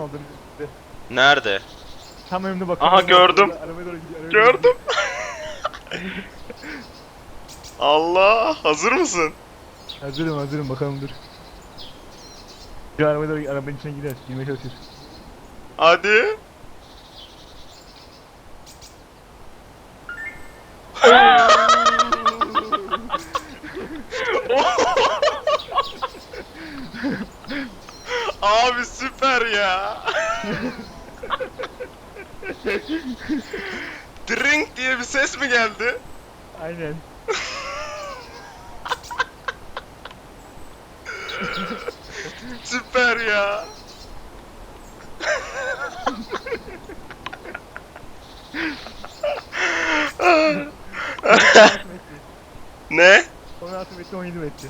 saldırı. Nerede? Tam önümde bak. Aha, gördüm. Arabaya doğru gidiyor. Gördüm. Allah, hazır mısın? Hazırım bakalım dur. Bir arabaya doğru arabanın içine girer. Girmeye çalışır. Hadi. Abi süper ya. Drink diye bir ses mi geldi? Aynen. Süper ya. Ne? 16 metre 17 metre.